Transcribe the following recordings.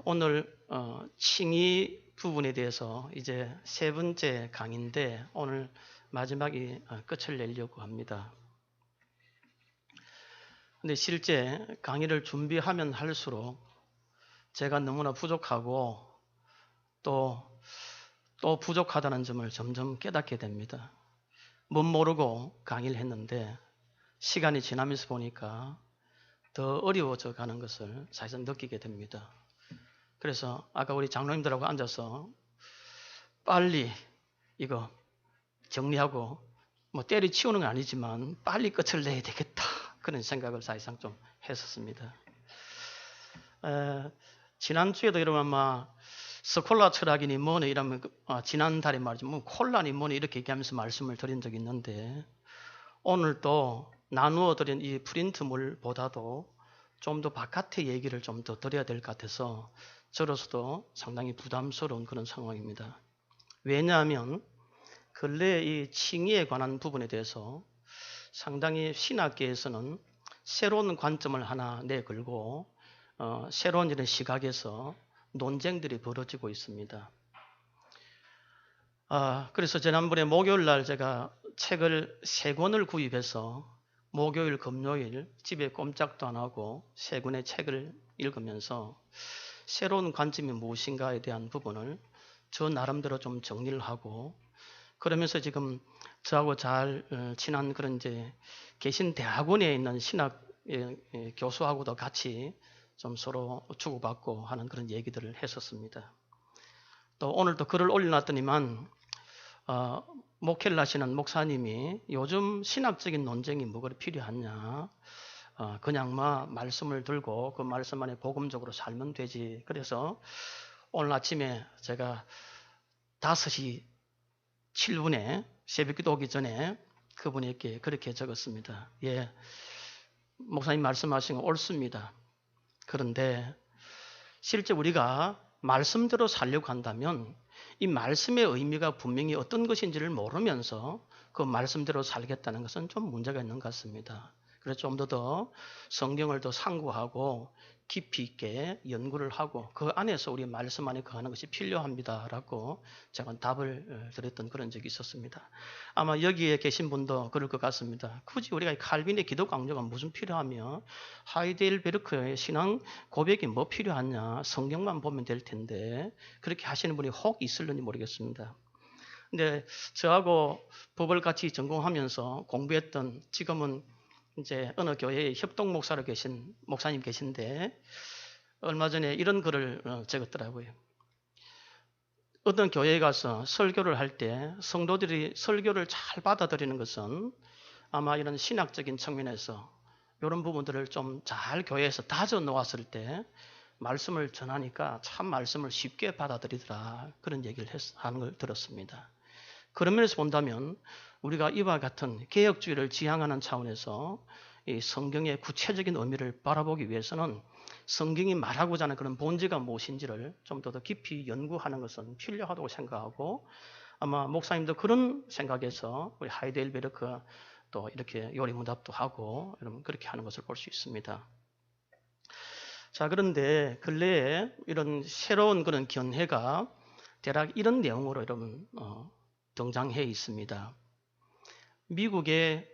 오늘 칭의 부분에 대해서 이제 세 번째 강의인데 오늘 마지막이 끝을 내려고 합니다. 근데 실제 강의를 준비하면 할수록 제가 너무나 부족하고 또 부족하다는 점을 점점 깨닫게 됩니다. 못 모르고 강의를 했는데 시간이 지나면서 보니까 더 어려워져 가는 것을 사실상 느끼게 됩니다. 그래서 아까 우리 장로님들하고 앉아서 빨리 이거 정리하고 뭐 때려치우는 건 아니지만 빨리 끝을 내야 되겠다. 그런 생각을 사실상 좀 했었습니다. 지난주에도 이러면 아마 스콜라 철학이니 뭐니 이러면 지난달에 말이죠. 뭐 콜라니 뭐니 이렇게 얘기하면서 말씀을 드린 적이 있는데 오늘 또 나누어 드린 이 프린트물보다도 좀 더 바깥의 얘기를 좀 더 드려야 될 것 같아서 저로서도 상당히 부담스러운 그런 상황입니다. 왜냐하면 근래 이 칭의에 관한 부분에 대해서 상당히 신학계에서는 새로운 관점을 하나 내걸고 새로운 이런 시각에서 논쟁들이 벌어지고 있습니다. 그래서 지난번에 목요일 날 제가 책을 3권을 구입해서 목요일, 금요일 집에 꼼짝도 안 하고 3권의 책을 읽으면서 새로운 관점이 무엇인가에 대한 부분을 저 나름대로 좀 정리를 하고 그러면서 지금 저하고 잘 친한 그런 이제 계신 대학원에 있는 신학 교수하고도 같이 좀 서로 주고받고 하는 그런 얘기들을 했었습니다. 또 오늘 또 글을 올려놨더니만 목회를 하시는 목사님이 요즘 신학적인 논쟁이 뭐가 필요하냐 그냥 말씀을 들고 그 말씀 안에 복음적으로 살면 되지. 그래서 오늘 아침에 제가 5시 7분에 새벽기도 오기 전에 그분에게 그렇게 적었습니다. 예, 목사님 말씀하신 거 옳습니다. 그런데 실제 우리가 말씀대로 살려고 한다면 이 말씀의 의미가 분명히 어떤 것인지를 모르면서 그 말씀대로 살겠다는 것은 좀 문제가 있는 것 같습니다. 그래서 좀 더 성경을 더 상고하고 깊이 있게 연구를 하고 그 안에서 우리 말씀 안에 거하는 것이 필요합니다라고 제가 답을 드렸던 그런 적이 있었습니다. 아마 여기에 계신 분도 그럴 것 같습니다. 굳이 우리가 칼빈의 기독 강조가 무슨 필요하며 하이델베르크의 신앙 고백이 뭐 필요하냐 성경만 보면 될 텐데 그렇게 하시는 분이 혹 있을는지 모르겠습니다. 근데 저하고 법을 같이 전공하면서 공부했던 지금은 이제 어느 교회에 협동 목사로 계신 목사님 계신데 얼마 전에 이런 글을 적었더라고요. 어떤 교회에 가서 설교를 할 때 성도들이 설교를 잘 받아들이는 것은 아마 이런 신학적인 측면에서 이런 부분들을 좀 잘 교회에서 다져 놓았을 때 말씀을 전하니까 참 말씀을 쉽게 받아들이더라. 그런 얘기를 하는 걸 들었습니다. 그런 면에서 본다면 우리가 이와 같은 개혁주의를 지향하는 차원에서 이 성경의 구체적인 의미를 바라보기 위해서는 성경이 말하고자 하는 그런 본질가 무엇인지를 좀 더 깊이 연구하는 것은 필요하다고 생각하고 아마 목사님도 그런 생각에서 우리 하이델베르크 또 이렇게 요리문답도 하고 그렇게 하는 것을 볼 수 있습니다. 자, 그런데 근래에 이런 새로운 그런 견해가 대략 이런 내용으로 여러분 등장해 있습니다. 미국의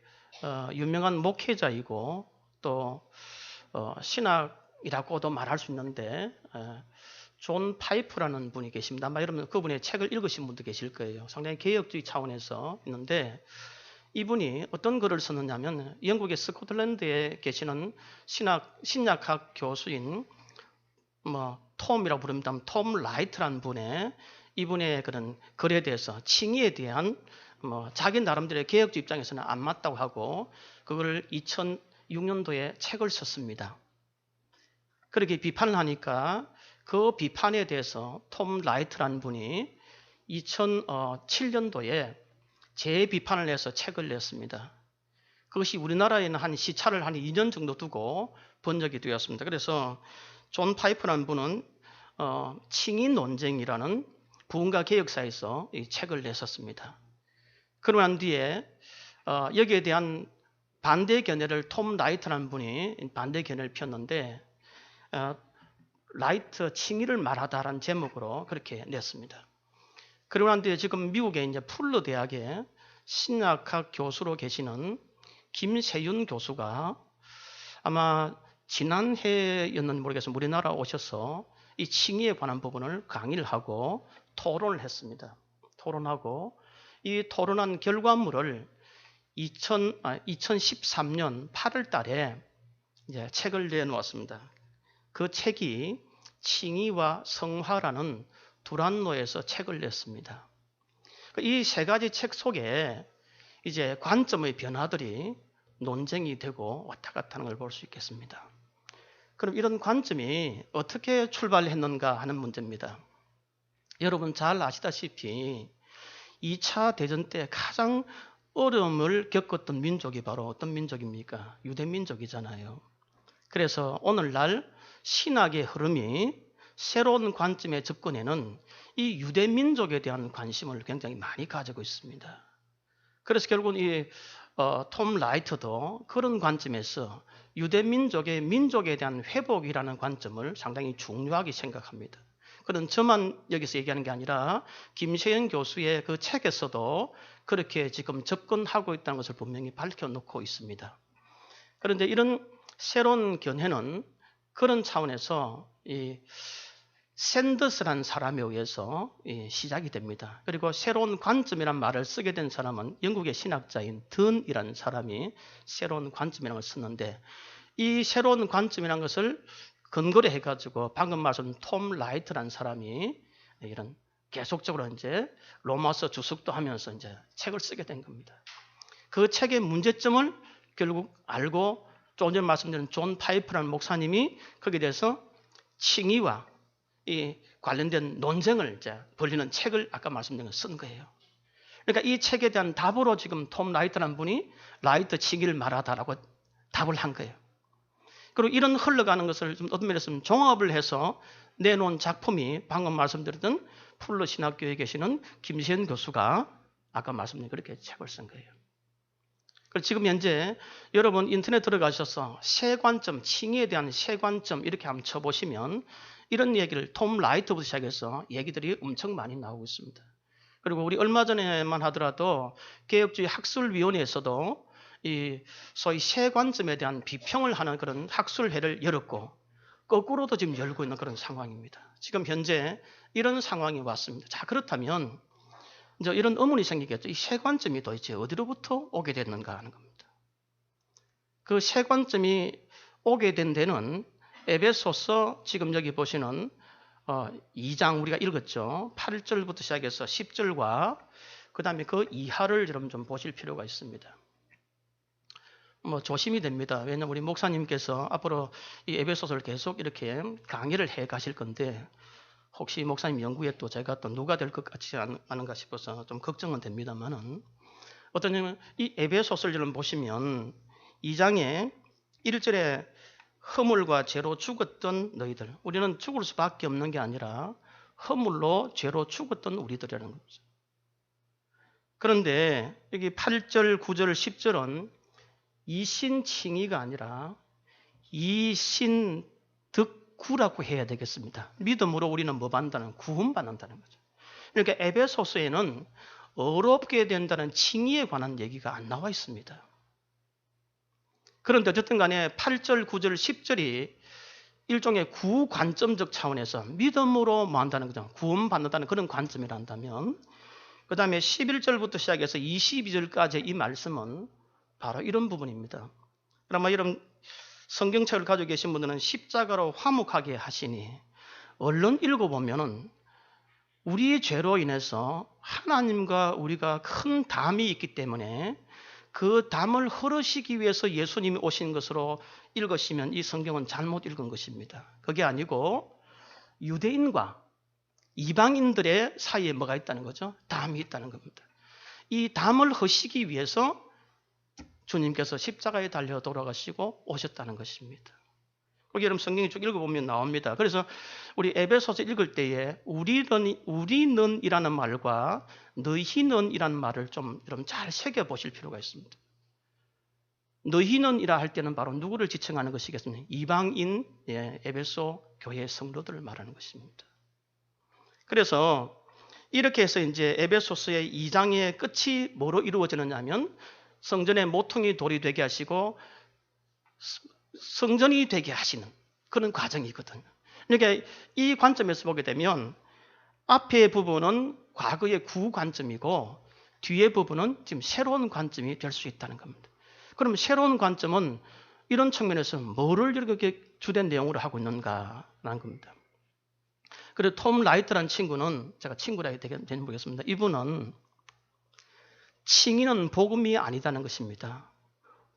유명한 목회자이고 또 신학이라고도 말할 수 있는데 존 파이프라는 분이 계십니다. 아마 여러분 그분의 책을 읽으신 분도 계실 거예요. 상당히 개혁주의 차원에서 있는데 이분이 어떤 글을 썼느냐면 영국의 스코틀랜드에 계시는 신약학 교수인 톰이라고 부릅니다. 톰 라이트라는 분의 이분의 그런 글에 대해서 칭의에 대한 자기 나름대로의 개혁주의 입장에서는 안 맞다고 하고 그걸 2006년도에 책을 썼습니다. 그렇게 비판을 하니까 그 비판에 대해서 톰 라이트라는 분이 2007년도에 재비판을 해서 책을 냈습니다. 그것이 우리나라에는 한 시차를 한 2년 정도 두고 번역이 되었습니다. 그래서 존 파이프라는 분은 칭의 논쟁이라는 부흥과 개혁사에서 이 책을 냈었습니다. 그러고 난 뒤에 여기에 대한 반대 견해를 톰 라이트라는 분이 반대 견해를 폈는데 라이트 칭의를 말하다라는 제목으로 그렇게 냈습니다. 그러고 난 뒤에 지금 미국의 이제 풀러 대학에 신약학 교수로 계시는 김세윤 교수가 아마 지난해였는지 모르겠어요. 우리나라 오셔서 이 칭의에 관한 부분을 강의를 하고 토론을 했습니다. 토론하고 이 토론한 결과물을 2013년 8월 달에 이제 책을 내놓았습니다. 그 책이 칭의와 성화라는 두란노에서 책을 냈습니다. 이 세 가지 책 속에 이제 관점의 변화들이 논쟁이 되고 왔다 갔다 하는 걸 볼 수 있겠습니다. 그럼 이런 관점이 어떻게 출발했는가 하는 문제입니다. 여러분 잘 아시다시피 2차 대전 때 가장 어려움을 겪었던 민족이 바로 어떤 민족입니까? 유대민족이잖아요. 그래서 오늘날 신학의 흐름이 새로운 관점에 접근에는 이 유대민족에 대한 관심을 굉장히 많이 가지고 있습니다. 그래서 결국 톰 라이트도 그런 관점에서 유대민족의 민족에 대한 회복이라는 관점을 상당히 중요하게 생각합니다. 그런 저만 여기서 얘기하는 게 아니라 김세윤 교수의 그 책에서도 그렇게 지금 접근하고 있다는 것을 분명히 밝혀놓고 있습니다. 그런데 이런 새로운 견해는 그런 차원에서 이 샌더스라는 사람에 의해서 시작이 됩니다. 그리고 새로운 관점이라는 말을 쓰게 된 사람은 영국의 신학자인 든이라는 사람이 새로운 관점이라는 걸 썼는데 이 새로운 관점이라는 것을 근거로 해가지고 방금 말씀 톰 라이트라는 사람이 이런 계속적으로 이제 로마서 주석도 하면서 이제 책을 쓰게 된 겁니다. 그 책의 문제점을 결국 알고 조금 전에 말씀드린 존 파이프라는 목사님이 거기에 대해서 칭의와 이 관련된 논쟁을 이제 벌리는 책을 아까 말씀드린 걸 쓴 거예요. 그러니까 이 책에 대한 답으로 지금 톰 라이트라는 분이 라이트 칭의를 말하다라고 답을 한 거예요. 그리고 이런 흘러가는 것을 좀 어떤 면에서 종합을 해서 내놓은 작품이 방금 말씀드렸던 풀러 신학교에 계시는 김세윤 교수가 아까 말씀드린 그렇게 책을 쓴 거예요. 그리고 지금 현재 여러분 인터넷 들어가셔서 세 관점, 칭의에 대한 세 관점 이렇게 한번 쳐보시면 이런 얘기를 톰 라이트부터 시작해서 얘기들이 엄청 많이 나오고 있습니다. 그리고 우리 얼마 전에만 하더라도 개혁주의 학술위원회에서도 이 소위 세 관점에 대한 비평을 하는 그런 학술회를 열었고 거꾸로도 지금 열고 있는 그런 상황입니다. 지금 현재 이런 상황이 왔습니다. 자, 그렇다면 이제 이런 의문이 생기겠죠. 이 세 관점이 도대체 어디로부터 오게 됐는가 하는 겁니다. 그 세 관점이 오게 된 데는 에베소서 지금 여기 보시는 2장 우리가 읽었죠. 8절부터 시작해서 10절과 그 다음에 그 이하를 여러분 좀 보실 필요가 있습니다. 조심이 됩니다. 왜냐하면 우리 목사님께서 앞으로 이 에베소서를 계속 이렇게 강의를 해 가실 건데 혹시 목사님 연구에 또 제가 또 누가 될 것 같지 않은가 싶어서 좀 걱정은 됩니다만은 어떠냐면 이 에베소서를 여러분 보시면 2장에 1절에 허물과 죄로 죽었던 너희들. 우리는 죽을 수밖에 없는 게 아니라 허물로 죄로 죽었던 우리들이라는 거죠. 그런데 여기 8절, 9절, 10절은 이신칭의가 아니라 이신득구라고 해야 되겠습니다. 믿음으로 우리는 뭐 받는다는 구원받는다는 거죠. 그러니까 에베소서에는 어렵게 된다는 칭의에 관한 얘기가 안 나와 있습니다. 그런데 어쨌든 간에 8절, 9절, 10절이 일종의 구관점적 차원에서 믿음으로 뭐 한다는 거죠. 구원받는다는 그런 관점이란다면 그 다음에 11절부터 시작해서 22절까지 이 말씀은 바로 이런 부분입니다. 그러면 여러분 성경책을 가지고 계신 분들은 십자가로 화목하게 하시니 얼른 읽어보면은 우리의 죄로 인해서 하나님과 우리가 큰 담이 있기 때문에 그 담을 흐르시기 위해서 예수님이 오신 것으로 읽으시면 이 성경은 잘못 읽은 것입니다. 그게 아니고 유대인과 이방인들의 사이에 뭐가 있다는 거죠? 담이 있다는 겁니다. 이 담을 흐시기 위해서 주님께서 십자가에 달려 돌아가시고 오셨다는 것입니다. 거기 여러분 성경이 쭉 읽어보면 나옵니다. 그래서 우리 에베소서 읽을 때에 우리는이라는 말과 너희는이라는 말을 좀 여러분 잘 새겨보실 필요가 있습니다. 너희는이라 할 때는 바로 누구를 지칭하는 것이겠습니까? 이방인 에베소 교회 성도들을 말하는 것입니다. 그래서 이렇게 해서 이제 에베소서의 2장의 끝이 뭐로 이루어지느냐면 성전의 모퉁이 돌이 되게 하시고 성전이 되게 하시는 그런 과정이거든요. 그러니까 이 관점에서 보게 되면 앞의 부분은 과거의 구관점이고 뒤의 부분은 지금 새로운 관점이 될 수 있다는 겁니다. 그럼 새로운 관점은 이런 측면에서 뭐를 이렇게 주된 내용으로 하고 있는가라는 겁니다. 그리고 톰 라이트라는 친구는 제가 친구라 해도 되는지 모르겠습니다. 이분은 칭의는 복음이 아니다는 것입니다.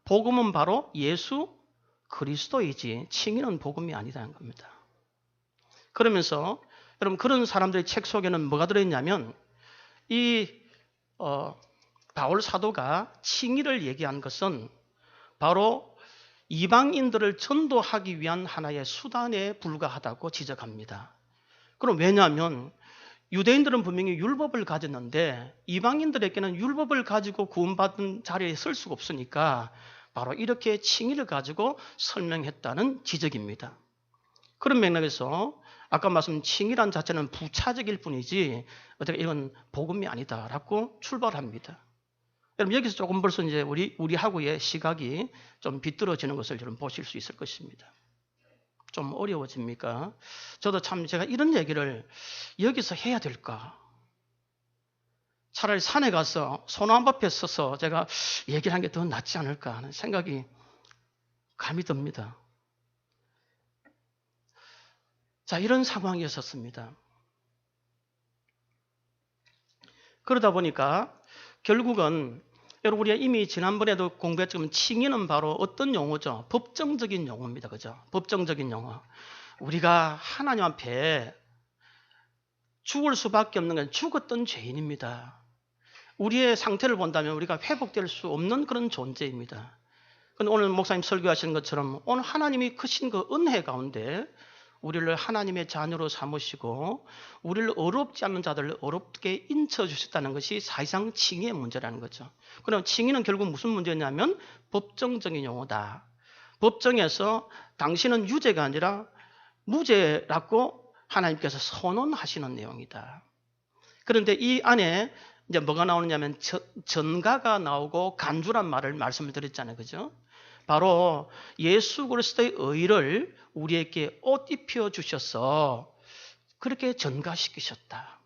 복음은 바로 예수 그리스도이지 칭의는 복음이 아니다는 겁니다. 그러면서 여러분 그런 사람들의 책 속에는 뭐가 들어있냐면 이 바울 사도가 칭의를 얘기한 것은 바로 이방인들을 전도하기 위한 하나의 수단에 불과하다고 지적합니다. 그럼 왜냐하면 유대인들은 분명히 율법을 가졌는데 이방인들에게는 율법을 가지고 구원받은 자리에 설 수가 없으니까 바로 이렇게 칭의를 가지고 설명했다는 지적입니다. 그런 맥락에서 아까 말씀 칭의란 자체는 부차적일 뿐이지 어떻게 이건 복음이 아니다라고 출발합니다. 여러분 여기서 조금 벌써 이제 우리하고의 시각이 좀 비뚤어지는 것을 여러분 보실 수 있을 것입니다. 좀 어려워집니까? 저도 참 제가 이런 얘기를 여기서 해야 될까? 차라리 산에 가서 소나무 앞에 서서 제가 얘기를 하는 게 더 낫지 않을까 하는 생각이 감이 듭니다. 자, 이런 상황이었었습니다. 그러다 보니까 결국은 여러분 우리가 이미 지난번에도 공부했지만 칭의는 바로 어떤 용어죠? 법정적인 용어입니다. 그죠? 법정적인 용어. 우리가 하나님 앞에 죽을 수밖에 없는 건 죽었던 죄인입니다. 우리의 상태를 본다면 우리가 회복될 수 없는 그런 존재입니다. 그런데 오늘 목사님 설교하시는 것처럼 오늘 하나님이 크신 그 은혜 가운데 우리를 하나님의 자녀로 삼으시고 우리를 어렵지 않는 자들을 어렵게 인쳐주셨다는 것이 사실상 칭의의 문제라는 거죠. 그럼 칭의는 결국 무슨 문제냐면 법정적인 용어다. 법정에서 당신은 유죄가 아니라 무죄라고 하나님께서 선언하시는 내용이다. 그런데 이 안에 이제 뭐가 나오느냐면 전가가 나오고 간주란 말씀을 드렸잖아요. 그죠? 바로 예수 그리스도의 의를 우리에게 옷 입혀 주셔서 그렇게 전가시키셨다.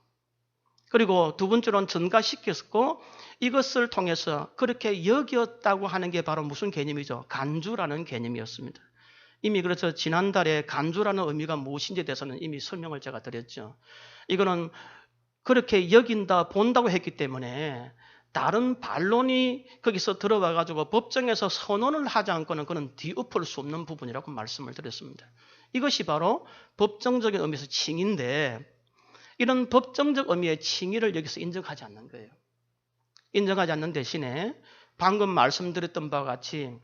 그리고 두 번째로는 전가시켰고 이것을 통해서 그렇게 여겼다고 하는 게 바로 무슨 개념이죠? 간주라는 개념이었습니다. 이미 그래서 지난달에 간주라는 의미가 무엇인지에 대해서는 이미 설명을 제가 드렸죠. 이거는 그렇게 여긴다, 본다고 했기 때문에 다른 반론이 거기서 들어와 가지고 법정에서 선언을 하지 않고는 그는 뒤엎을 수 없는 부분이라고 말씀을 드렸습니다. 이것이 바로 법정적인 의미에서 칭의인데 이런 법정적 의미의 칭의를 여기서 인정하지 않는 거예요. 인정하지 않는 대신에 방금 말씀드렸던 바와 같이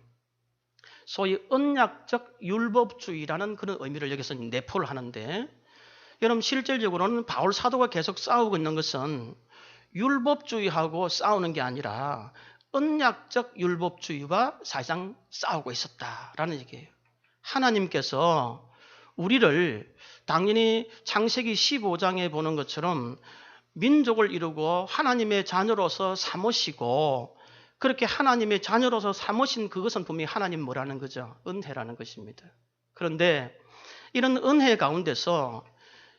소위 언약적 율법주의라는 그런 의미를 여기서 내포를 하는데 여러분 실질적으로는 바울 사도가 계속 싸우고 있는 것은 율법주의하고 싸우는 게 아니라 언약적 율법주의와 사실상 싸우고 있었다라는 얘기예요. 하나님께서 우리를 당연히 창세기 15장에 보는 것처럼 민족을 이루고 하나님의 자녀로서 삼으시고 그렇게 하나님의 자녀로서 삼으신 그것은 분명히 하나님 뭐라는 거죠? 은혜라는 것입니다. 그런데 이런 은혜 가운데서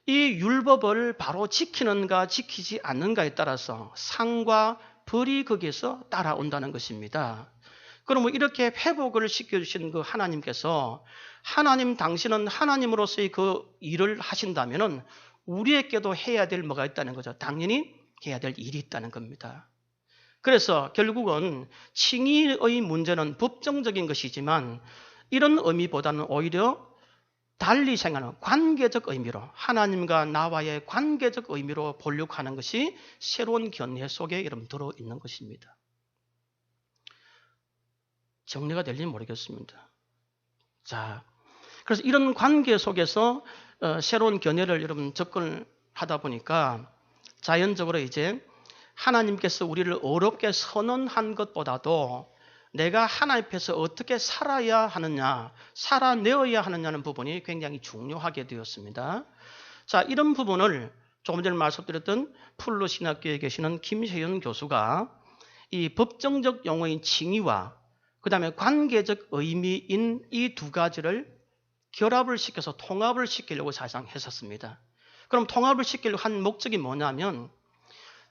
이 율법을 바로 지키는가 지키지 않는가에 따라서 상과 벌이 거기에서 따라온다는 것입니다. 그러면 이렇게 회복을 시켜주신 그 하나님께서 하나님 당신은 하나님으로서의 그 일을 하신다면 우리에게도 해야 될 뭐가 있다는 거죠. 당연히 해야 될 일이 있다는 겁니다. 그래서 결국은 칭의의 문제는 법정적인 것이지만 이런 의미보다는 오히려 달리 생각하는 관계적 의미로 하나님과 나와의 관계적 의미로 보려고 하는 것이 새로운 견해 속에 여러분 들어있는 것입니다. 정리가 될지 모르겠습니다. 자, 그래서 이런 관계 속에서 새로운 견해를 여러분 접근을 하다 보니까 자연적으로 이제 하나님께서 우리를 어렵게 선언한 것보다도 내가 하나님 앞에서 어떻게 살아야 하느냐, 살아내어야 하느냐는 부분이 굉장히 중요하게 되었습니다. 자, 이런 부분을 조금 전에 말씀드렸던 풀로 신학교에 계시는 김세윤 교수가 이 법정적 용어인 칭의와 그 다음에 관계적 의미인 이 두 가지를 결합을 시켜서 통합을 시키려고 사실상 했었습니다. 그럼 통합을 시키려고 한 목적이 뭐냐면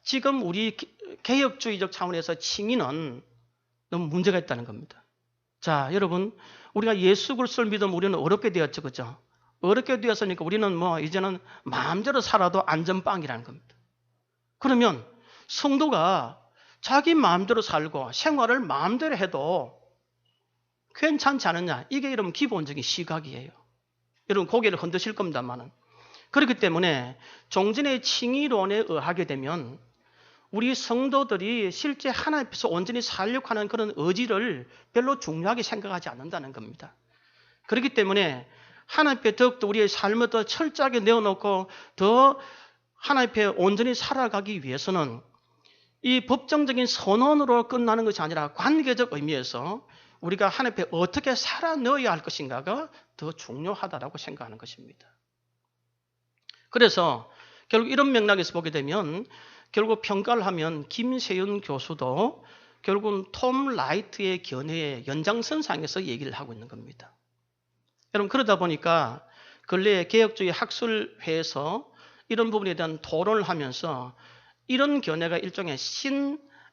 지금 우리 개혁주의적 차원에서 칭의는 너무 문제가 있다는 겁니다. 자, 여러분, 우리가 예수 그리스도를 믿으면 우리는 어렵게 되었죠, 그죠? 어렵게 되었으니까 우리는 이제는 마음대로 살아도 안전빵이라는 겁니다. 그러면 성도가 자기 마음대로 살고 생활을 마음대로 해도 괜찮지 않느냐? 이게 여러분 기본적인 시각이에요. 여러분 고개를 흔드실 겁니다만은. 그렇기 때문에 종전의 칭의론에 의하게 되면 우리 성도들이 실제 하나님 앞에서 온전히 살려고 하는 그런 의지를 별로 중요하게 생각하지 않는다는 겁니다. 그렇기 때문에 하나님 앞에 더욱더 우리의 삶을 더 철저하게 내어놓고 더 하나님 앞에 온전히 살아가기 위해서는 이 법정적인 선언으로 끝나는 것이 아니라 관계적 의미에서 우리가 하나님 앞에 어떻게 살아넣어야 할 것인가가 더 중요하다고 생각하는 것입니다. 그래서 결국 이런 맥락에서 보게 되면 결국 평가를 하면 김세윤 교수도 결국은 톰 라이트의 견해의 연장선상에서 얘기를 하고 있는 겁니다. 여러분 그러다 보니까 근래에 개혁주의 학술회에서 이런 부분에 대한 토론을 하면서 이런 견해가 일종의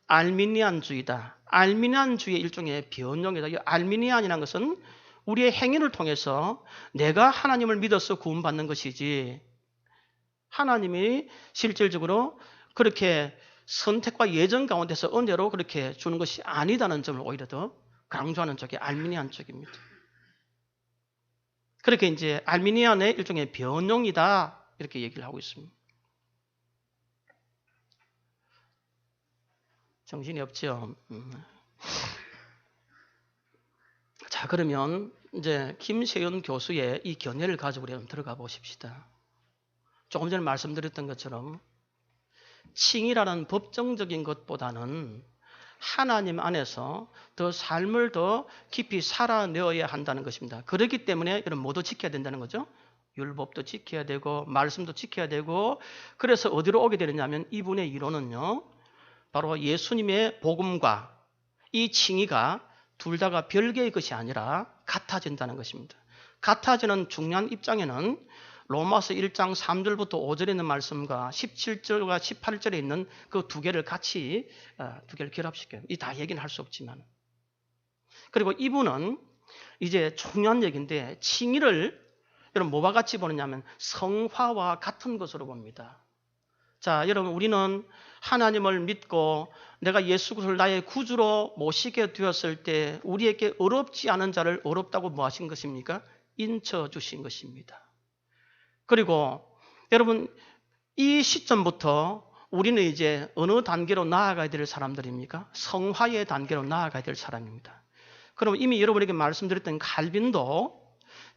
신알미니안주의다. 알미니안주의의 일종의 변형이다. 이 알미니안이라는 것은 우리의 행위를 통해서 내가 하나님을 믿어서 구원받는 것이지 하나님이 실질적으로 그렇게 선택과 예정 가운데서 은혜로 그렇게 주는 것이 아니다는 점을 오히려 더 강조하는 쪽이 알미니안 쪽입니다. 그렇게 이제 알미니안의 일종의 변형이다 이렇게 얘기를 하고 있습니다. 정신이 없죠. 자, 그러면 이제 김세윤 교수의 이 견해를 가지고 우리 한번 들어가 보십시다. 조금 전에 말씀드렸던 것처럼 칭의라는 법정적인 것보다는 하나님 안에서 더 삶을 더 깊이 살아내어야 한다는 것입니다. 그렇기 때문에 여러분 모두 지켜야 된다는 거죠. 율법도 지켜야 되고 말씀도 지켜야 되고 그래서 어디로 오게 되느냐면 이분의 이론은요. 바로 예수님의 복음과 이 칭의가 둘 다가 별개의 것이 아니라 같아진다는 것입니다. 같아지는 중요한 입장에는 로마서 1장 3절부터 5절에 있는 말씀과 17절과 18절에 있는 그 두 개를 같이 두 개를 결합시켜요. 이 다 얘기는 할 수 없지만. 그리고 이분은 이제 중요한 얘기인데 칭의를 여러분 뭐와 같이 보느냐면 성화와 같은 것으로 봅니다. 자, 여러분 우리는 하나님을 믿고 내가 예수 그리스도를 나의 구주로 모시게 되었을 때 우리에게 어렵지 않은 자를 어렵다고 뭐 하신 것입니까? 인쳐 주신 것입니다. 그리고 여러분 이 시점부터 우리는 이제 어느 단계로 나아가야 될 사람들입니까? 성화의 단계로 나아가야 될 사람입니다. 그럼 이미 여러분에게 말씀드렸던 칼빈도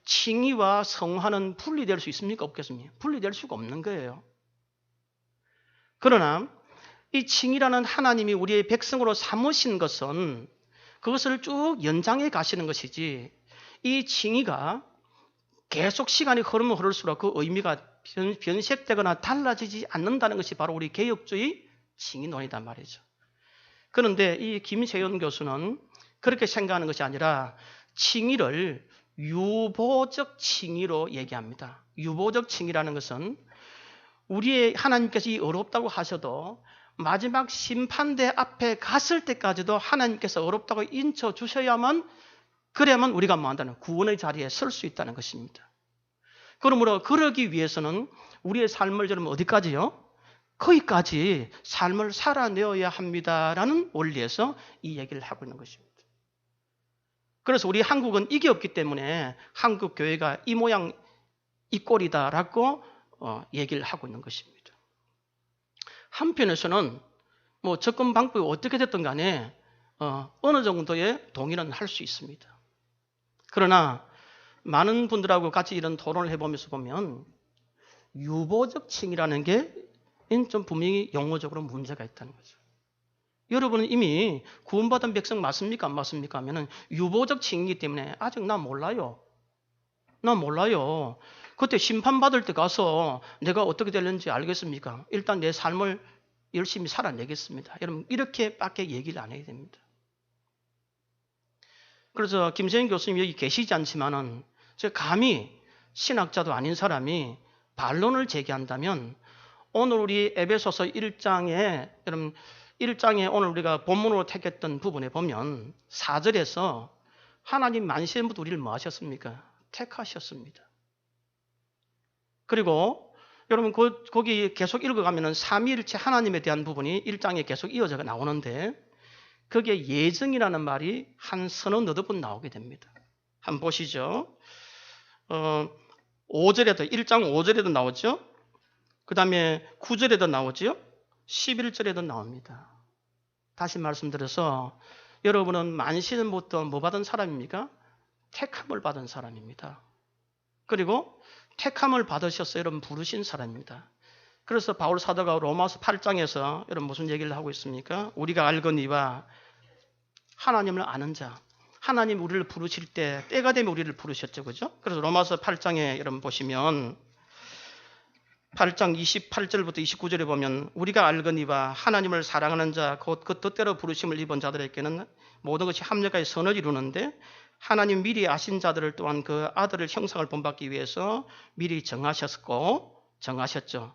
칭의와 성화는 분리될 수 있습니까? 없겠습니까? 분리될 수가 없는 거예요. 그러나 이 칭의라는 하나님이 우리의 백성으로 삼으신 것은 그것을 쭉 연장해 가시는 것이지 이 칭의가 계속 시간이 흐르면 흐를수록 그 의미가 변색되거나 달라지지 않는다는 것이 바로 우리 개혁주의 칭의론이단 말이죠. 그런데 이 김세윤 교수는 그렇게 생각하는 것이 아니라 칭의를 유보적 칭의로 얘기합니다. 유보적 칭의라는 것은 우리의 하나님께서 이 어렵다고 하셔도 마지막 심판대 앞에 갔을 때까지도 하나님께서 어렵다고 인쳐 주셔야만 그래야만 우리가 뭐 한다는 구원의 자리에 설 수 있다는 것입니다. 그러므로 그러기 위해서는 우리의 삶을 저는 어디까지요? 거기까지 삶을 살아내어야 합니다라는 원리에서 이 얘기를 하고 있는 것입니다. 그래서 우리 한국은 이게 없기 때문에 한국 교회가 이 모양 이 꼴이다라고 얘기를 하고 있는 것입니다. 한편에서는 뭐 접근 방법이 어떻게 됐든 간에 어느 정도의 동의는 할 수 있습니다. 그러나 많은 분들하고 같이 이런 토론을 해보면서 보면 유보적 칭의라는 게 좀 분명히 용어적으로 문제가 있다는 거죠. 여러분은 이미 구원받은 백성 맞습니까? 안 맞습니까? 하면은 유보적 칭이기 때문에 아직 나 몰라요. 나 몰라요. 그때 심판받을 때 가서 내가 어떻게 되는지 알겠습니까? 일단 내 삶을 열심히 살아내겠습니다. 여러분, 이렇게밖에 얘기를 안 해야 됩니다. 그래서 김세현 교수님 여기 계시지 않지만은 제가 감히 신학자도 아닌 사람이 반론을 제기한다면 오늘 우리 에베소서 1장에 여러분 1장에 오늘 우리가 본문으로 택했던 부분에 보면 4절에서 하나님 만세부터 우리를 뭐 하셨습니까? 택하셨습니다. 그리고 여러분 거기 계속 읽어가면 삼위일체 하나님에 대한 부분이 1장에 계속 이어져 나오는데 거기에 예정이라는 말이 한 서너 너댓 번 나오게 됩니다. 한번 보시죠. 5절에도 1장 5절에도 나오죠. 그 다음에 9절에도 나오죠. 11절에도 나옵니다. 다시 말씀드려서 여러분은 만신부터 뭐 받은 사람입니까? 택함을 받은 사람입니다. 그리고 택함을 받으셔서 여러분 부르신 사람입니다. 그래서 바울 사도가 로마서 8장에서 여러분 무슨 얘기를 하고 있습니까? 우리가 알거니와 하나님을 아는 자. 하나님 우리를 부르실 때 때가 되면 우리를 부르셨죠. 그죠? 그래서 로마서 8장에 여러분 보시면 8장 28절부터 29절에 보면 우리가 알거니와 하나님을 사랑하는 자 곧 그 뜻대로 부르심을 입은 자들에게는 모든 것이 합력하여 선을 이루는데 하나님 미리 아신 자들을 또한 그 아들을 형상을 본받기 위해서 미리 정하셨죠.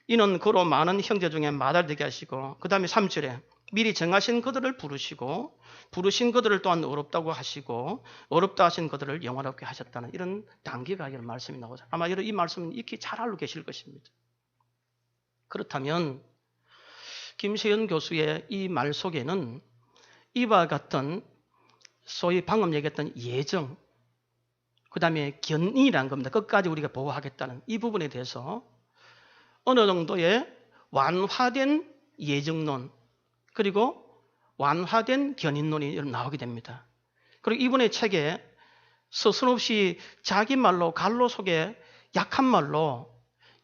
이는 그로 많은 형제 중에 마다되게 하시고 그 다음에 3절에 미리 정하신 그들을 부르시고 부르신 그들을 또한 어렵다고 하시고 어렵다 하신 그들을 영원하게 하셨다는 이런 단계가 이런 말씀이 나오죠. 아마 이 말씀은 익히 잘 알고 계실 것입니다. 그렇다면 김세현 교수의 이 말 속에는 이와 같은 소위 방금 얘기했던 예정, 그 다음에 견인이라는 겁니다. 끝까지 우리가 보호하겠다는 이 부분에 대해서 어느 정도의 완화된 예정론 그리고 완화된 견인론이 나오게 됩니다. 그리고 이분의 책에 서슴없이 자기 말로 갈로 속에 약한 말로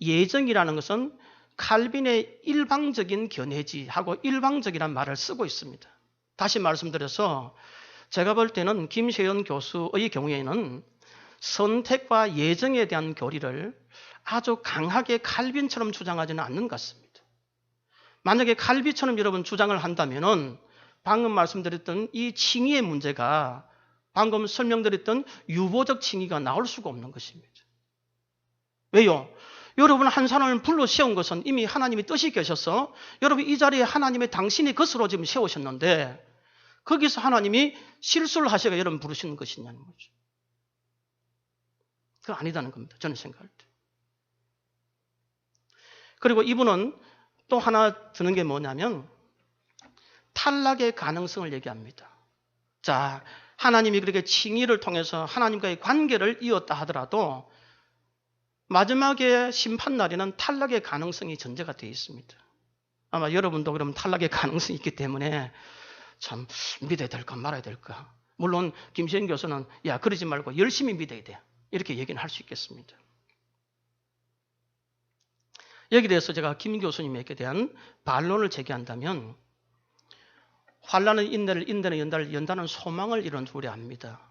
예정이라는 것은 칼빈의 일방적인 견해지하고 일방적이라는 말을 쓰고 있습니다. 다시 말씀드려서 제가 볼 때는 김세현 교수의 경우에는 선택과 예정에 대한 교리를 아주 강하게 칼빈처럼 주장하지는 않는 것 같습니다. 만약에 칼빈처럼 여러분 주장을 한다면은 방금 말씀드렸던 이 칭의의 문제가 방금 설명드렸던 유보적 칭의가 나올 수가 없는 것입니다. 왜요? 여러분 한 사람을 불러 세운 것은 이미 하나님의 뜻이 계셔서 여러분 이 자리에 하나님의 당신이 것으로 지금 세우셨는데 거기서 하나님이 실수를 하셔가 여러분 부르시는 것이냐는 거죠. 그거 아니다는 겁니다. 저는 생각할 때. 그리고 이분은 또 하나 드는 게 뭐냐면 탈락의 가능성을 얘기합니다. 자, 하나님이 그렇게 칭의를 통해서 하나님과의 관계를 이었다 하더라도 마지막에 심판날에는 탈락의 가능성이 전제가 되어 있습니다. 아마 여러분도 그럼 탈락의 가능성이 있기 때문에 참 믿어야 될까 말아야 될까. 물론 김시현 교수는 야 그러지 말고 열심히 믿어야 돼. 이렇게 얘기는 할 수 있겠습니다. 여기에 대해서 제가 김 교수님에게 대한 반론을 제기한다면 환난은 인내를, 인내는 연단을, 연단은 소망을 이룬 줄 우리 압니다.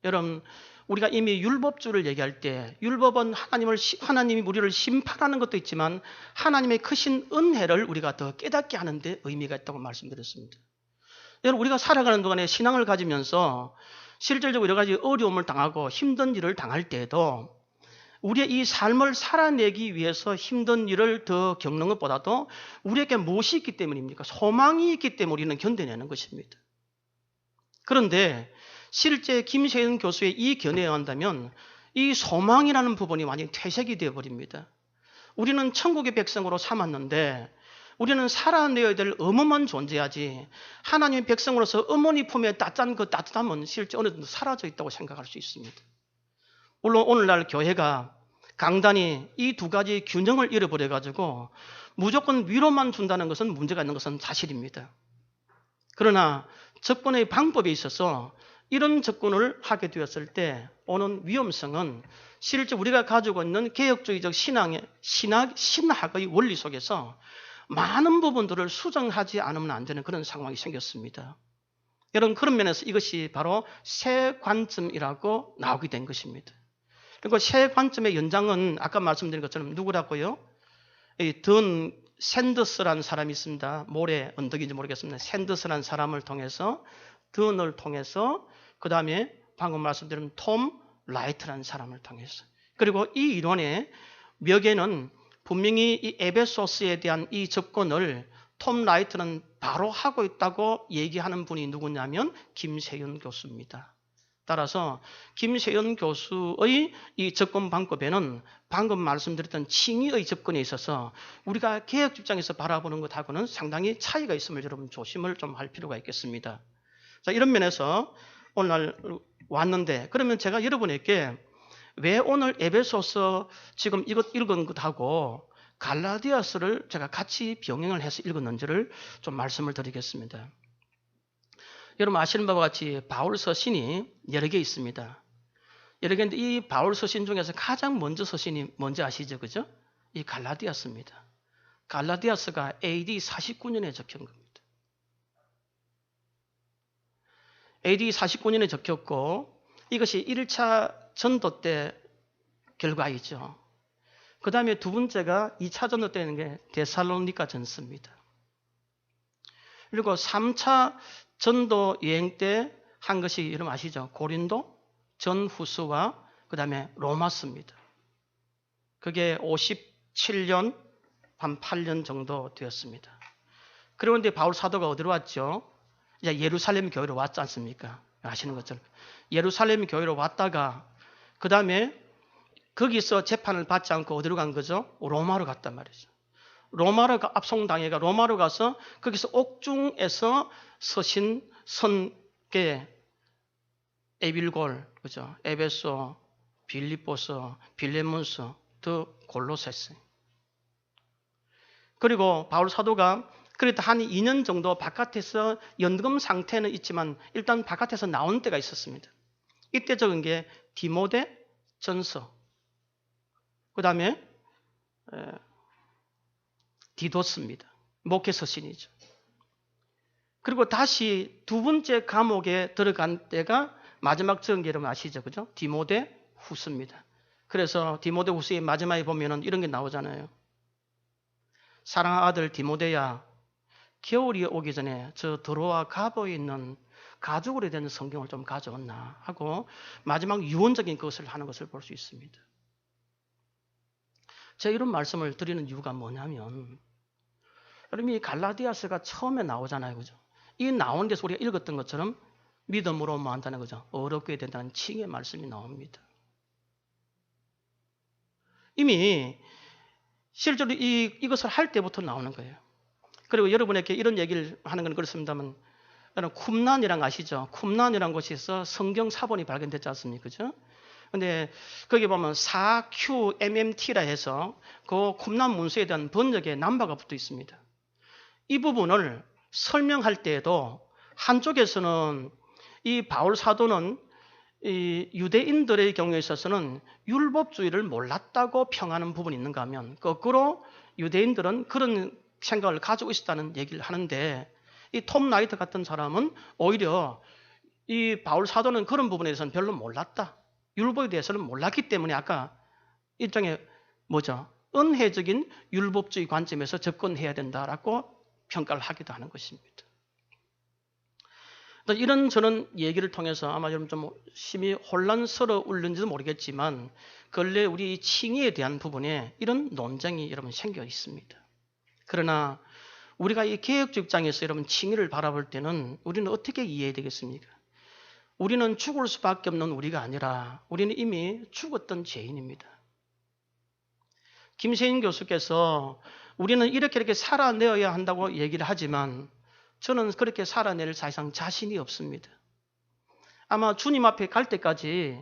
여러분 우리가 이미 율법주를 얘기할 때 율법은 하나님이 우리를 심판하는 것도 있지만 하나님의 크신 은혜를 우리가 더 깨닫게 하는 데 의미가 있다고 말씀드렸습니다. 여러분 우리가 살아가는 동안에 신앙을 가지면서 실질적으로 여러 가지 어려움을 당하고 힘든 일을 당할 때에도 우리의 이 삶을 살아내기 위해서 힘든 일을 더 겪는 것보다도 우리에게 무엇이 있기 때문입니까? 소망이 있기 때문에 우리는 견뎌내는 것입니다. 그런데 실제 김세현 교수의 이 견해에 한다면 이 소망이라는 부분이 완전히 퇴색이 되어버립니다. 우리는 천국의 백성으로 삼았는데 우리는 살아내야 될 어머만 존재하지 하나님의 백성으로서 어머니 품에 따뜻한 그 따뜻함은 실제 어느 정도 사라져 있다고 생각할 수 있습니다. 물론 오늘날 교회가 강단이 이 두 가지 균형을 잃어버려가지고 무조건 위로만 준다는 것은 문제가 있는 것은 사실입니다. 그러나 접근의 방법에 있어서 이런 접근을 하게 되었을 때 오는 위험성은 실제 우리가 가지고 있는 개혁주의적 신학의 원리 속에서 많은 부분들을 수정하지 않으면 안 되는 그런 상황이 생겼습니다. 여러분, 그런 면에서 이것이 바로 새 관점이라고 나오게 된 것입니다. 그리고 새 관점의 연장은 아까 말씀드린 것처럼 누구라고요? 던 샌더스라는 사람이 있습니다. 모래 언덕인지 모르겠습니다. 샌더스라는 사람을 통해서, 던을 통해서, 그 다음에 방금 말씀드린 톰 라이트라는 사람을 통해서, 그리고 이 이론의 묘기에는 분명히 이 에베소스에 대한 이 접근을 톰 라이트는 바로 하고 있다고 얘기하는 분이 누구냐면 김세윤 교수입니다. 따라서 김세윤 교수의 이 접근 방법에는 방금 말씀드렸던 칭의의 접근에 있어서 우리가 개혁 입장에서 바라보는 것하고는 상당히 차이가 있음을 여러분 조심을 좀 할 필요가 있겠습니다. 자, 이런 면에서 오늘 왔는데, 그러면 제가 여러분에게 왜 오늘 에베소서 지금 이것 읽은 것하고 갈라디아서를 제가 같이 병행을 해서 읽었는지를 좀 말씀을 드리겠습니다. 여러분 아시는 바와 같이 바울 서신이 여러 개 있습니다. 여러 개인데 이 바울 서신 중에서 가장 먼저 서신이 뭔지 아시죠? 그죠? 이 갈라디아서입니다. 갈라디아서가 AD 49년에 적힌 겁니다. AD 49년에 적혔고 이것이 1차 전도 때 결과이죠. 그 다음에 두 번째가 2차 전도 때는 게 데살로니가 전서입니다. 그리고 3차 전도 여행 때 한 것이 여러분 아시죠? 고린도, 전후서와 그 다음에 로마서입니다. 그게 57년, 한 8년 정도 되었습니다. 그런데 바울 사도가 어디로 왔죠? 이제 예루살렘 교회로 왔지 않습니까? 아시는 것처럼. 예루살렘 교회로 왔다가 그 다음에 거기서 재판을 받지 않고 어디로 간 거죠? 로마로 갔단 말이죠. 로마로 압송당해가 로마로 가서 거기서 옥중에서 서신 선계 에빌골, 그죠? 에베소, 빌립보서, 빌레몬서, 더 골로새서. 그리고 바울 사도가 그래도 한 2년 정도 바깥에서 연금 상태는 있지만 일단 바깥에서 나온 때가 있었습니다. 이때 적은 게 디모데 전서, 그 다음에 디도스입니다. 목회 서신이죠. 그리고 다시 두 번째 감옥에 들어간 때가 마지막 적은 게 여러분 아시죠? 그죠? 디모데 후서입니다. 그래서 디모데 후서의 마지막에 보면은 이런 게 나오잖아요. 사랑하는 아들 디모데야, 겨울이 오기 전에 저 드로아 가보에 있는 가죽으로 된 성경을 좀 가져왔나 하고 마지막 유언적인 것을 하는 것을 볼 수 있습니다. 제가 이런 말씀을 드리는 이유가 뭐냐면, 여러분 이 갈라디아서가 처음에 나오잖아요. 그죠? 이 나온 데서 우리가 읽었던 것처럼 믿음으로 뭐 한다는 거죠. 어렵게 된다는 칭의 말씀이 나옵니다. 이미 실제로 이것을 할 때부터 나오는 거예요. 그리고 여러분에게 이런 얘기를 하는 건 그렇습니다만, 여러분 쿰란이랑 아시죠? 쿰란이라는 곳에서 성경 사본이 발견됐지 않습니까? 그죠? 근데 거기 보면 4QMMT라 해서 그 쿰란 문서에 대한 번역의 넘버가 붙어 있습니다. 이 부분을 설명할 때에도 한쪽에서는 이 바울 사도는 이 유대인들의 경우에 있어서는 율법주의를 몰랐다고 평하는 부분이 있는가 하면 거꾸로 유대인들은 그런 생각을 가지고 있었다는 얘기를 하는데, 이 톰 라이트 같은 사람은 오히려 이 바울 사도는 그런 부분에 대해서는 별로 몰랐다. 율법에 대해서는 몰랐기 때문에 아까 일종의 뭐죠? 은혜적인 율법주의 관점에서 접근해야 된다라고 평가를 하기도 하는 것입니다. 이런 저는 얘기를 통해서 아마 여러분 좀 심히 혼란스러울는지도 모르겠지만 근래 우리 칭의에 대한 부분에 이런 논쟁이 여러분 생겨 있습니다. 그러나 우리가 이 개혁주의 입장에서 여러분 칭의를 바라볼 때는 우리는 어떻게 이해해야 되겠습니까? 우리는 죽을 수밖에 없는 우리가 아니라 우리는 이미 죽었던 죄인입니다. 김세인 교수께서 우리는 이렇게 살아내어야 한다고 얘기를 하지만 저는 그렇게 살아낼 사실상 자신이 없습니다. 아마 주님 앞에 갈 때까지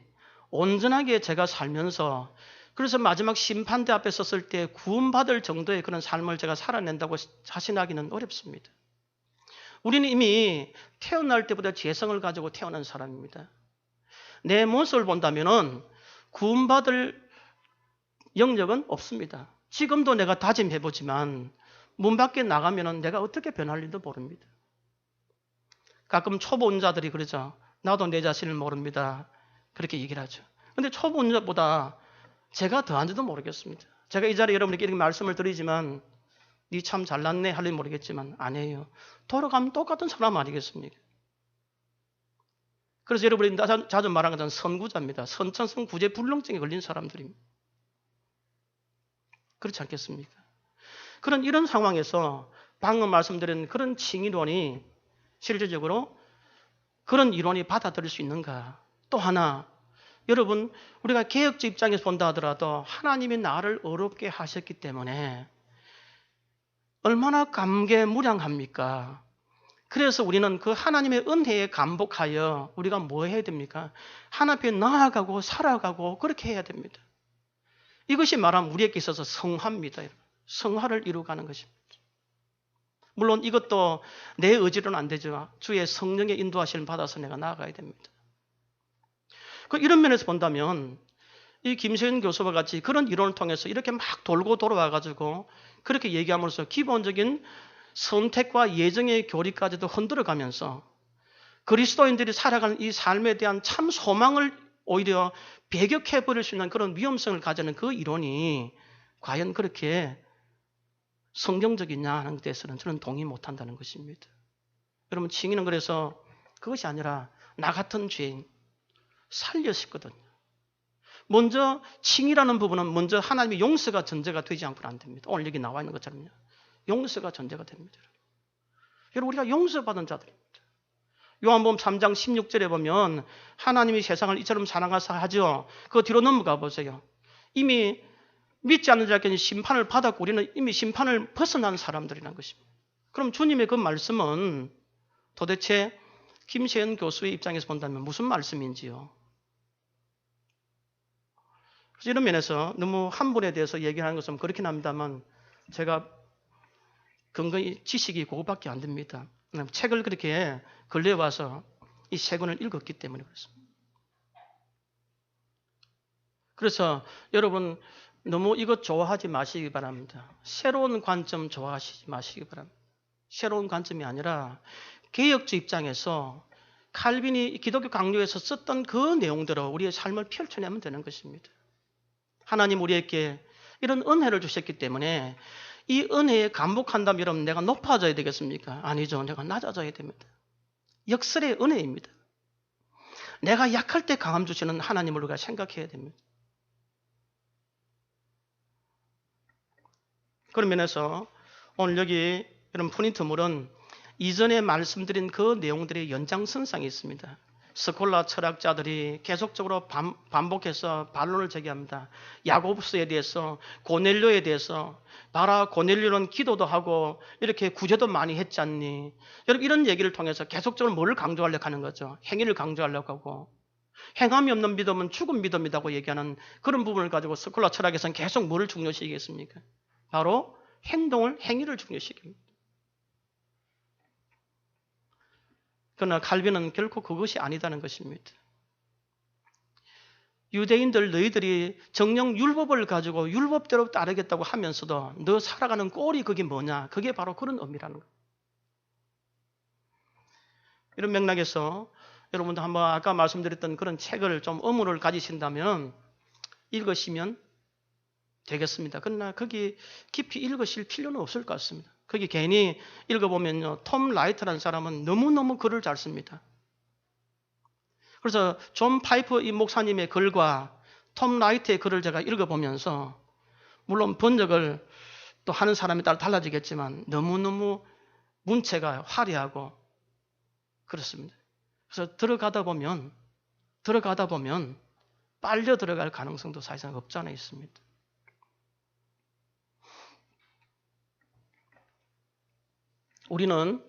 온전하게 제가 살면서, 그래서 마지막 심판대 앞에 섰을 때 구원받을 정도의 그런 삶을 제가 살아낸다고 자신하기는 어렵습니다. 우리는 이미 태어날 때보다 죄성을 가지고 태어난 사람입니다. 내 모습을 본다면은 구원받을 영역은 없습니다. 지금도 내가 다짐해보지만 문 밖에 나가면은 내가 어떻게 변할지도 모릅니다. 가끔 초보운자들이 그러죠. 나도 내 자신을 모릅니다. 그렇게 얘기를 하죠. 근데 초보운자보다 제가 더한지도 모르겠습니다. 제가 이 자리에 여러분에게 이렇게 말씀을 드리지만 니 참 잘났네 할지 모르겠지만 아니에요. 돌아가면 똑같은 사람 아니겠습니까? 그래서 여러분이 자주 말하는 것은 선구자입니다. 선천성 구제불능증에 걸린 사람들입니다. 그렇지 않겠습니까? 그런 이런 상황에서 방금 말씀드린 그런 칭의론이 실질적으로 그런 이론이 받아들일 수 있는가? 또 하나, 여러분 우리가 개혁자 입장에서 본다 하더라도 하나님이 나를 어렵게 하셨기 때문에 얼마나 감개무량합니까? 그래서 우리는 그 하나님의 은혜에 감복하여 우리가 뭐 해야 됩니까? 하나님 앞에 나아가고 살아가고 그렇게 해야 됩니다. 이것이 말하면 우리에게 있어서 성화입니다. 성화를 이루어가는 것입니다. 물론 이것도 내 의지로는 안 되죠. 주의 성령의 인도하심을 받아서 내가 나아가야 됩니다. 이런 면에서 본다면 이 김세현 교수와 같이 그런 이론을 통해서 이렇게 막 돌고 돌아와가지고 그렇게 얘기함으로써 기본적인 선택과 예정의 교리까지도 흔들어가면서 그리스도인들이 살아가는 이 삶에 대한 참 소망을 오히려 배격해버릴 수 있는 그런 위험성을 가지는 그 이론이 과연 그렇게 성경적이냐 하는 데서는 저는 동의 못한다는 것입니다. 여러분 칭의는 그래서 그것이 아니라 나 같은 죄인 살렸었거든요. 먼저 칭의라는 부분은 먼저 하나님의 용서가 전제가 되지 않고는 안 됩니다. 오늘 여기 나와 있는 것처럼요. 용서가 전제가 됩니다. 여러분 우리가 용서받은 자들입니다. 요한복음 3장 16절에 보면 하나님이 세상을 이처럼 사랑하사 하죠. 그 뒤로 넘어가 보세요. 이미 믿지 않는 자에게는 심판을 받았고 우리는 이미 심판을 벗어난 사람들이라는 것입니다. 그럼 주님의 그 말씀은 도대체 김세현 교수의 입장에서 본다면 무슨 말씀인지요? 그래서 이런 면에서 너무 한 분에 대해서 얘기하는 것은 그렇긴 합니다만 제가 근거히 지식이 그거밖에 안 됩니다. 책을 그렇게 근래에 와서 이 세 권을 읽었기 때문에 그렇습니다. 그래서 여러분 너무 이것 좋아하지 마시기 바랍니다. 새로운 관점 좋아하시지 마시기 바랍니다. 새로운 관점이 아니라 개혁주 입장에서 칼빈이 기독교 강요에서 썼던 그 내용대로 우리의 삶을 펼쳐내면 되는 것입니다. 하나님 우리에게 이런 은혜를 주셨기 때문에 이 은혜에 감복한다면 여러분 내가 높아져야 되겠습니까? 아니죠. 내가 낮아져야 됩니다. 역설의 은혜입니다. 내가 약할 때 강함 주시는 하나님을 우리가 생각해야 됩니다. 그런 면에서 오늘 여기 이런 프린트물은 이전에 말씀드린 그 내용들의 연장선상에 있습니다. 스콜라 철학자들이 계속적으로 반복해서 반론을 제기합니다. 야고보스에 대해서, 고넬료에 대해서, 봐라 고넬료는 기도도 하고 이렇게 구제도 많이 했지 않니? 여러분 이런 얘기를 통해서 계속적으로 뭐를 강조하려고 하는 거죠? 행위를 강조하려고 하고 행함이 없는 믿음은 죽은 믿음이라고 얘기하는 그런 부분을 가지고 스콜라 철학에서는 계속 뭐를 중요시하겠습니까? 바로 행위를 중요시킵니다. 그러나 칼빈은 결코 그것이 아니다는 것입니다. 유대인들 너희들이 정령 율법을 가지고 율법대로 따르겠다고 하면서도 너 살아가는 꼴이 그게 뭐냐? 그게 바로 그런 의미라는 거예요. 이런 맥락에서 여러분도 한번 아까 말씀드렸던 그런 책을 좀 의무를 가지신다면 읽으시면 되겠습니다. 그러나 거기 깊이 읽으실 필요는 없을 것 같습니다. 거기 괜히 읽어보면요. 톰 라이트라는 사람은 너무너무 글을 잘 씁니다. 그래서 존 파이프 이 목사님의 글과 톰 라이트의 글을 제가 읽어보면서 물론 번역을 또 하는 사람에 따라 달라지겠지만 너무너무 문체가 화려하고 그렇습니다. 그래서 들어가다 보면 빨려 들어갈 가능성도 사실상 없지 않아 있습니다. 우리는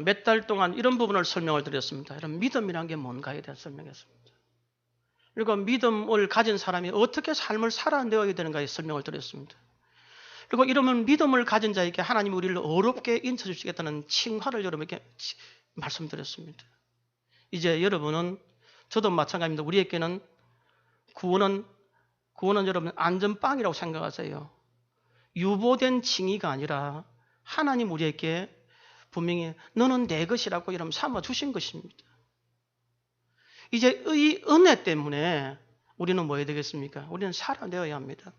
몇 달 동안 이런 부분을 설명을 드렸습니다. 이런 믿음이란 게 뭔가에 대해 설명했습니다. 그리고 믿음을 가진 사람이 어떻게 삶을 살아내어야 되는가에 설명을 드렸습니다. 그리고 이러면 믿음을 가진 자에게 하나님이 우리를 어렵게 인쳐주시겠다는 칭화를 여러분에게 말씀드렸습니다. 이제 여러분은 저도 마찬가지입니다. 우리에게는 구원은 여러분 안전빵이라고 생각하세요. 유보된 칭의가 아니라 하나님 우리에게 분명히 너는 내 것이라고 이름 삼아 주신 것입니다. 이제 이 은혜 때문에 우리는 뭐 해야 되겠습니까? 우리는 살아내어야 합니다.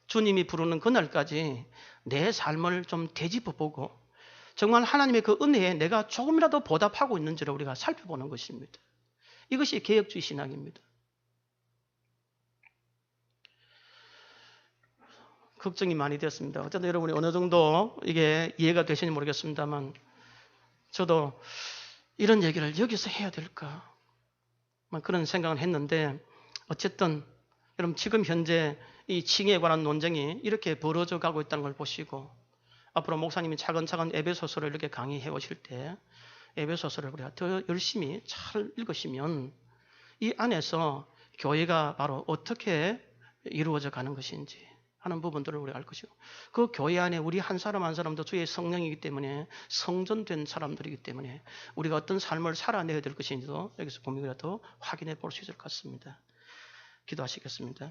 주님이 부르는 그날까지 내 삶을 좀 되짚어보고 정말 하나님의 그 은혜에 내가 조금이라도 보답하고 있는지를 우리가 살펴보는 것입니다. 이것이 개혁주의 신학입니다. 걱정이 많이 되었습니다. 어쨌든 여러분이 어느 정도 이게 이해가 되시는지 모르겠습니다만 저도 이런 얘기를 여기서 해야 될까? 그런 생각을 했는데 어쨌든 여러분 지금 현재 이 칭의에 관한 논쟁이 이렇게 벌어져 가고 있다는 걸 보시고 앞으로 목사님이 차근차근 에베소서를 이렇게 강의해 오실 때 에베소서를 우리가 더 열심히 잘 읽으시면 이 안에서 교회가 바로 어떻게 이루어져 가는 것인지 하는 부분들을 우리가 알 것이고 그 교회 안에 우리 한 사람 한 사람도 주의 성령이기 때문에 성전된 사람들이기 때문에 우리가 어떤 삶을 살아내야 될 것인지도 여기서 보면 더 확인해 볼 수 있을 것 같습니다. 기도하시겠습니다.